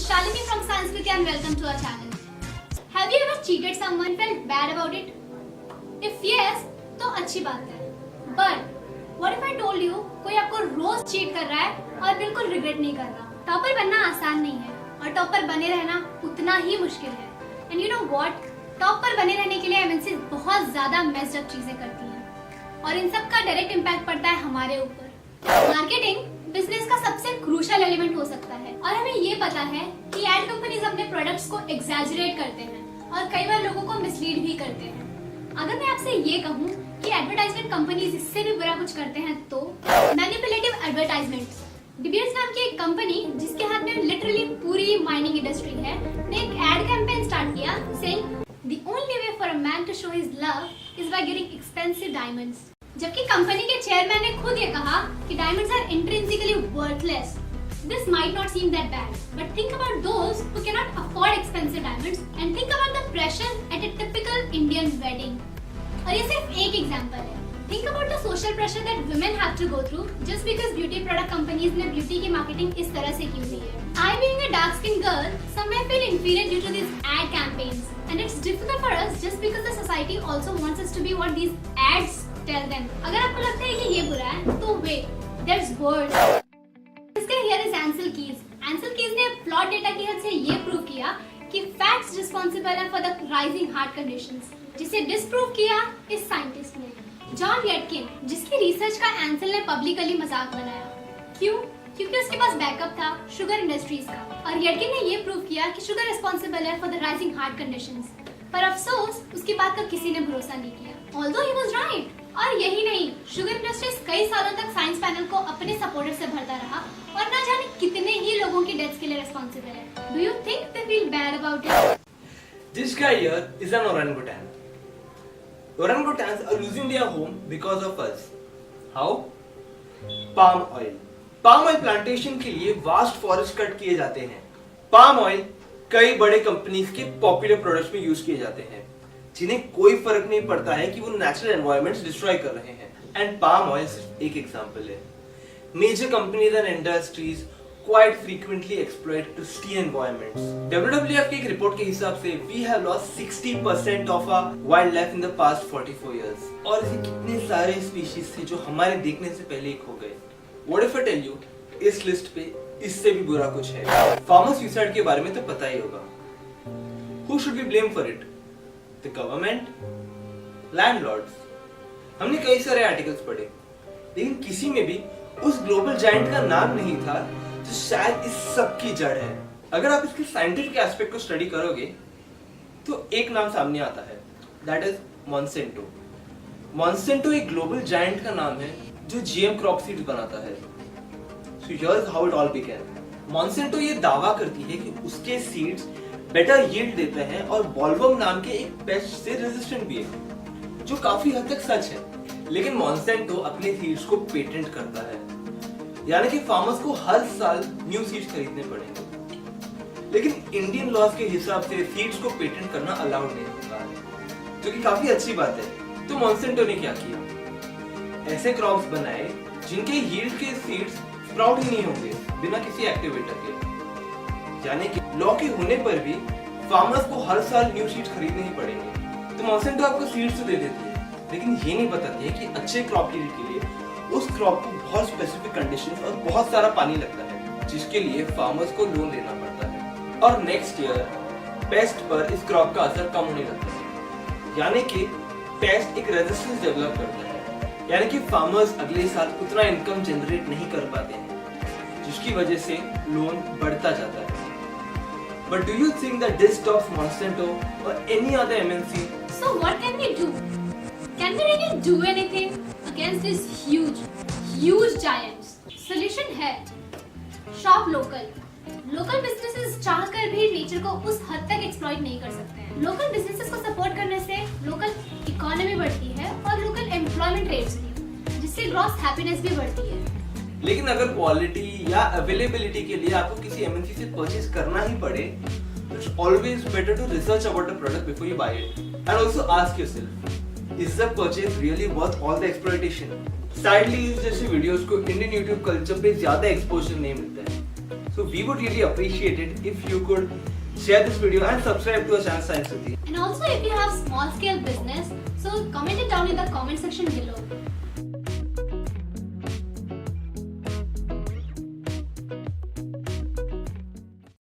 is Shalini from Sanskrit and welcome to our channel. Have you ever cheated someone, felt bad about it? If yes, तो अच्छी बात है. But what if I told you कोई आपको रोज cheat कर रहा है और बिल्कुल रिग्रेट नहीं कर रहा? टॉपर बनना आसान नहीं है और टॉपर बने रहना उतना ही मुश्किल है. And you know what? Topper बने रहने के लिए MNCs बहुत ज्यादा मेस्ड अप चीजें करती हैं और इन सब का डायरेक्ट इम्पैक्ट पड़ता है हमारे ऊपर. मार्केटिंग बिजनेस का सबसे क्रूशियल एलिमेंट हो सकता है और हमें ये पता है कि एड कंपनीज अपने प्रोडक्ट्स को एग्जैजरेट करते हैं और कई बार लोगों को मिसलीड भी करते हैं. अगर मैं आपसे ये कहूँ कि एडवर्टाइजमेंट कंपनीज इससे भी बुरा कुछ करते हैं तो मैनिपुलेटिव एडवर्टाइजमेंट. डीबीएस नाम की एक कंपनी जिसके हाथ में लिटरली पूरी माइनिंग इंडस्ट्री है ने एक एड कैंपेन स्टार्ट किया saying the only way for a man to show his love is by getting expensive diamonds. जबकि कंपनी के चेयरमैन ने खुद ये कहा कि diamonds are intrinsically worthless. This might not seem that bad, but think about those who cannot afford expensive diamonds and think about the pressure at a typical Indian wedding. और ये सिर्फ एक एग्जांपल है. Think about the social pressure that women have to go through just because beauty product companies ने beauty की marketing इस तरह से की हुई है. I being a dark skinned girl, some may feel inferior due to these ad campaigns, and it's difficult for us just because the society also wants us to be what these ads tell them. अगर आपको लगता है कि ये बुरा है, तो wait, there's worse. Here is Ansel Keys. Ansel Keys ने प्लॉट डेटा की हेल्प से ये प्रूव किया कि फैट्स रिस्पॉन्सिबल है for the rising heart conditions, जिसे डिसप्रूव किया इस साइंटिस्ट ने जॉन यटकिन, जिसकी रिसर्च का एंसल ने पब्लिकली मजाक बनाया. क्यों? क्योंकि उसके पास बैकअप था शुगर इंडस्ट्रीज का और यटकिन ने ये प्रूव किया कि शुगर रिस्पॉन्सिबल है for the rising heart conditions. पर अफसोस उसकी बात का किसी ने भरोसा नहीं किया. Although he was right. और यही नहीं, शुगर इंडस्ट्रीज कई सालों तक साइंस पैनल को अपने सपोर्टर से भरता रहा और ना जाने कितने ही लोगों की डेथ्स के लिए रिस्पॉन्सिबल है. Do you think they feel bad about it? This guy here is an orangutan. Orangutans are losing their home because of us. How? Palm oil. Palm oil plantation के लिए vast forest कट किए जाते हैं. Palm oil कई बड़े companies के popular products में use किए जाते हैं जिन्हें कोई फर्क नहीं पड़ता है कि वो नेचुरल एनवायरनमेंट्स डिस्ट्रॉय कर रहे हैं. एंड पाम ऑयल सिर्फ एक एग्जांपल है. Major companies and industries quite frequently exploit pristine environments. WWF की एक रिपोर्ट के हिसाब से we have lost 60% of our wildlife in the past 44 years. और ऐसे कितने सारे स्पीशीज थे जो हमारे देखने से पहले ही खो गए. What if I tell you इस लिस्ट पे इससे भी बुरा कुछ है. फार्मर सुसाइड के बारे में तो पता ही होगा. Who should be blamed for it? The government? Landlords? हमने कई सारे आर्टिकल्स पढ़े लेकिन किसी में भी उस ग्लोबल जायंट का नाम नहीं था जो शायद इस सब की जड़ है. अगर आप इसके साइंटिफिक एस्पेक्ट को स्टडी करोगे तो एक नाम सामने आता है, दैट इज मॉन्सेंटो. मॉन्सेंटो एक ग्लोबल जायंट का नाम है जो जीएम क्रॉप सीड्स बनाता है. So here's how it all began. Monsanto ये दावा करती है कि उसके सीड्स बेटर यील्ड देते हैं और बॉलवर्म नाम के एक पेस्ट से रेजिस्टेंट भी है, जो काफी हद तक सच है. लेकिन मॉन्सेंटो अपने सीड्स को पेटेंट करता है, यानी कि फार्मर्स को हर साल न्यू सीड्स खरीदने पड़ेंगे. लेकिन इंडियन लॉज के हिसाब से सीड्स को पेटेंट करना अलाउड नहीं होता है, जो कि काफी अच्छी बात है. तो मॉन्सेंटो ने क्या किया? ऐसे क्रॉप्स बनाए जिनके यील्ड के सीड्स स्प्राउट ही नहीं होंगे बिना किसी एक्टिवेटर के. यानी कि लॉ के होने पर भी फार्मर्स को हर साल न्यू सीड्स खरीदने ही पड़ेंगे. तो मॉन्सेंटो आपको सीड्स तो दे देती है लेकिन ये नहीं बताती है कि अच्छे क्रॉप यील्ड के लिए उस क्रॉप को बहुत स्पेसिफिक कंडीशंस और बहुत सारा पानी लगता है, जिसके लिए फार्मर्स को लोन लेना पड़ता है. और नेक्स्ट ईयर पेस्ट पर इस क्रॉप का असर कम होने लगता है, यानी कि पेस्ट एक रेजिस्टेंस डेवलप करता है, यानी कि फार्मर्स अगले साल उतना इनकम जनरेट नहीं कर पाते हैं, जिसकी वजह से लोन बढ़ता जाता है. But do you think that this stops Monsanto or any other MNC? So what can we do? Can we really do anything against these huge giants? Solution है shop local. Local businesses चाहकर भी nature को उस हद तक exploit नहीं कर सकते हैं. लोकल बिजनेसेस को सपोर्ट करने से लोकल इकोनॉमी बढ़ती है और लोकल एम्प्लॉयमेंट रेट्स भी, जिससे ग्रॉस हैप्पीनेस भी बढ़ती है. लेकिन अगर क्वालिटी या अवेलेबिलिटी के लिए आपको किसी एमएनसी से परचेज करना ही पड़े, it's always better to research about the product before you buy it and also ask yourself, is the purchase really worth all the exploitation? Sadly इस जैसे वीडियोस को इंडियन यूट्यूब कल्चर पे ज्यादा exposure नहीं मिलता है. So we would really appreciate it if you could share this video and subscribe to our channel Science City. And also if you have small scale business, so comment it down in the comment section below.